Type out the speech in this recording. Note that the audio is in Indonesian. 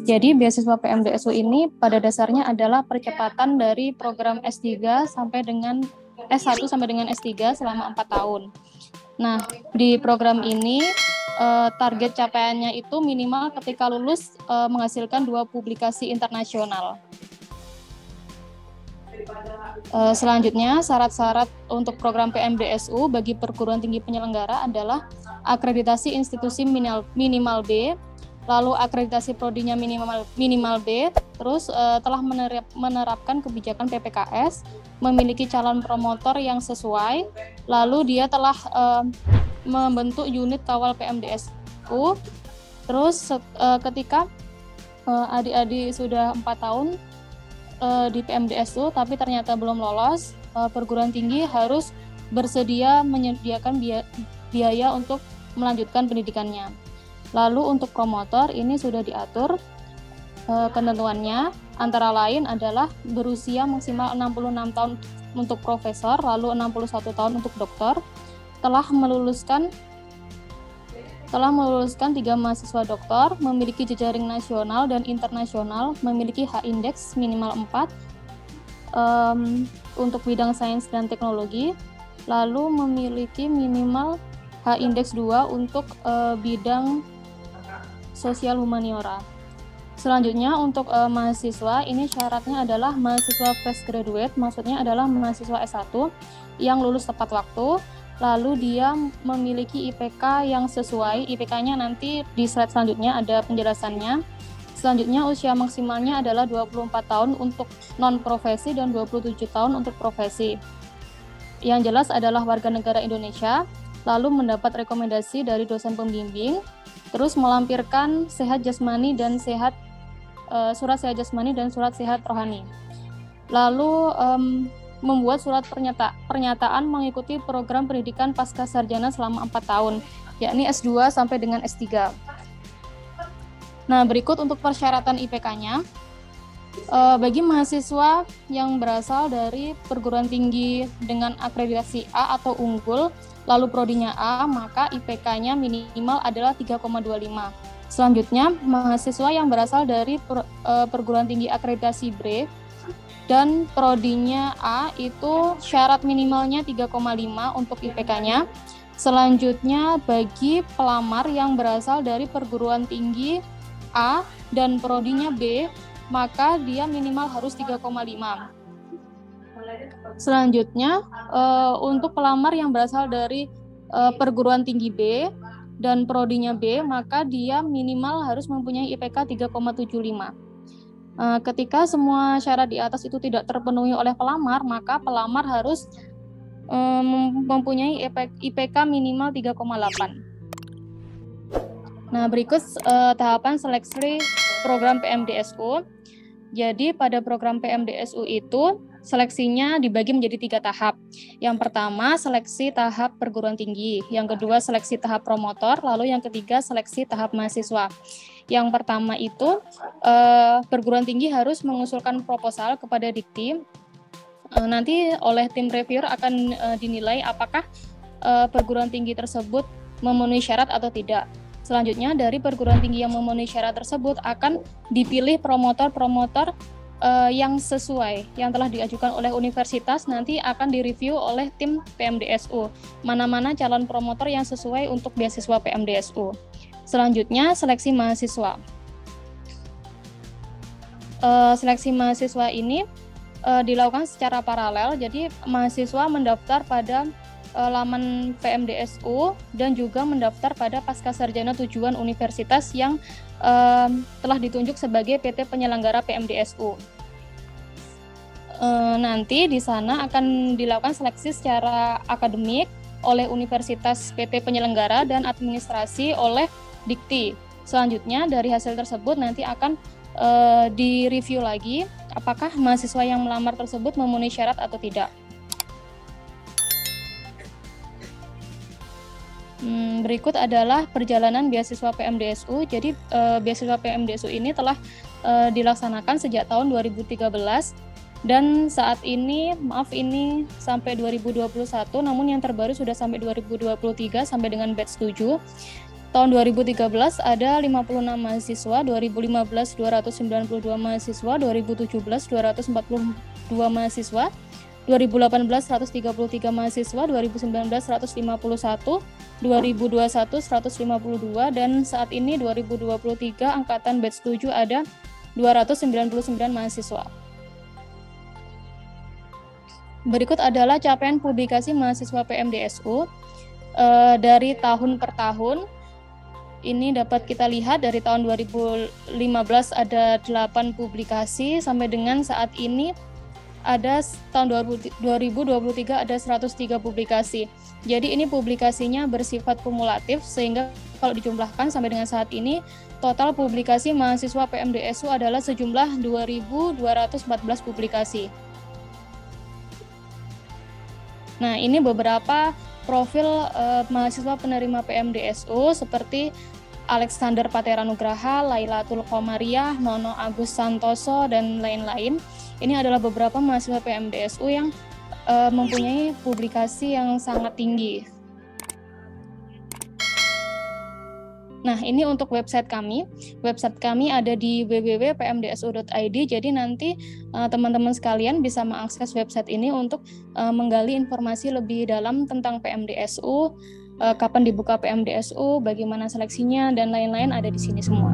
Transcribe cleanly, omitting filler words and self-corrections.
Jadi beasiswa PMDSU ini pada dasarnya adalah percepatan dari program S3 sampai dengan S1 sampai dengan S3 selama 4 tahun. Nah, di program ini target capaiannya itu minimal ketika lulus menghasilkan 2 publikasi internasional. Selanjutnya, syarat-syarat untuk program PMDSU bagi perguruan tinggi penyelenggara adalah akreditasi institusi minimal B, lalu akreditasi prodinya minimal B, terus telah menerapkan kebijakan PPKS, memiliki calon promotor yang sesuai, lalu dia telah membentuk unit kawal PMDSU. Terus ketika adik-adik sudah 4 tahun di PMDSU tapi ternyata belum lolos, perguruan tinggi harus bersedia menyediakan biaya untuk melanjutkan pendidikannya. Lalu untuk promotor ini sudah diatur ketentuannya, antara lain adalah berusia maksimal 66 tahun untuk profesor, lalu 61 tahun untuk doktor, telah meluluskan 3 mahasiswa doktor, memiliki jejaring nasional dan internasional, memiliki H-index minimal 4 untuk bidang sains dan teknologi, lalu memiliki minimal H-index 2 untuk bidang sosial humaniora. Selanjutnya untuk mahasiswa ini syaratnya adalah mahasiswa fresh graduate, maksudnya adalah mahasiswa S1 yang lulus tepat waktu, lalu dia memiliki IPK yang sesuai. IPK-nya nanti di slide selanjutnya ada penjelasannya. Selanjutnya usia maksimalnya adalah 24 tahun untuk non-profesi dan 27 tahun untuk profesi. Yang jelas adalah warga negara Indonesia, lalu mendapat rekomendasi dari dosen pembimbing, terus melampirkan sehat jasmani dan surat sehat jasmani dan surat sehat rohani. Lalu membuat surat pernyataan mengikuti program pendidikan pasca sarjana selama 4 tahun, yakni S2 sampai dengan S3. Nah, berikut untuk persyaratan IPK-nya. Bagi mahasiswa yang berasal dari perguruan tinggi dengan akreditasi A atau unggul, lalu prodinya A, maka IPK-nya minimal adalah 3,25. Selanjutnya, mahasiswa yang berasal dari perguruan tinggi akreditasi B dan prodinya A itu syarat minimalnya 3,5 untuk IPK-nya. Selanjutnya, bagi pelamar yang berasal dari perguruan tinggi A dan prodinya B, maka dia minimal harus 3,5. Selanjutnya, untuk pelamar yang berasal dari perguruan tinggi B dan prodinya B, maka dia minimal harus mempunyai IPK 3,75. Ketika semua syarat di atas itu tidak terpenuhi oleh pelamar, maka pelamar harus mempunyai IPK minimal 3,8. Nah, berikut tahapan seleksi program PMDSU. Jadi pada program PMDSU itu seleksinya dibagi menjadi 3 tahap. Yang pertama, seleksi tahap perguruan tinggi. Yang kedua, seleksi tahap promotor. Lalu yang ketiga, seleksi tahap mahasiswa. Yang pertama itu, perguruan tinggi harus mengusulkan proposal kepada Dikti. Nanti oleh tim reviewer akan dinilai apakah perguruan tinggi tersebut memenuhi syarat atau tidak. Selanjutnya, dari perguruan tinggi yang memenuhi syarat tersebut akan dipilih promotor-promotor yang sesuai, yang telah diajukan oleh universitas, nanti akan direview oleh tim PMDSU, mana-mana calon promotor yang sesuai untuk beasiswa PMDSU. Selanjutnya, seleksi mahasiswa. Seleksi mahasiswa ini dilakukan secara paralel, jadi mahasiswa mendaftar pada laman PMDSU dan juga mendaftar pada Pascasarjana tujuan universitas yang telah ditunjuk sebagai PT penyelenggara PMDSU. Nanti di sana akan dilakukan seleksi secara akademik oleh universitas PT penyelenggara dan administrasi oleh Dikti. Selanjutnya dari hasil tersebut nanti akan direview lagi apakah mahasiswa yang melamar tersebut memenuhi syarat atau tidak. Berikut adalah perjalanan beasiswa PMDSU. Jadi beasiswa PMDSU ini telah dilaksanakan sejak tahun 2013 dan saat ini ini sampai 2021, namun yang terbaru sudah sampai 2023 sampai dengan batch 7. Tahun 2013 ada 56 mahasiswa, 2015 292 mahasiswa, 2017 242 mahasiswa, 2018 133 mahasiswa, 2019 151, 2021 152, dan saat ini 2023 angkatan batch 7 ada 299 mahasiswa. Berikut adalah capaian publikasi mahasiswa PMDSU dari tahun per tahun. Ini dapat kita lihat dari tahun 2015 ada 8 publikasi sampai dengan saat ini ada tahun 2023 ada 103 publikasi. Jadi ini publikasinya bersifat kumulatif sehingga kalau dijumlahkan sampai dengan saat ini total publikasi mahasiswa PMDSU adalah sejumlah 2.214 publikasi. Nah, ini beberapa profil mahasiswa penerima PMDSU seperti Alexander Patera Nugraha, Lailatul Qomariah, Nono Agus Santoso, dan lain-lain. Ini adalah beberapa mahasiswa PMDSU yang mempunyai publikasi yang sangat tinggi. Nah, ini untuk website kami. Website kami ada di www.pmdsu.id. Jadi nanti teman-teman sekalian bisa mengakses website ini untuk menggali informasi lebih dalam tentang PMDSU, kapan dibuka PMDSU, bagaimana seleksinya, dan lain-lain ada di sini semua.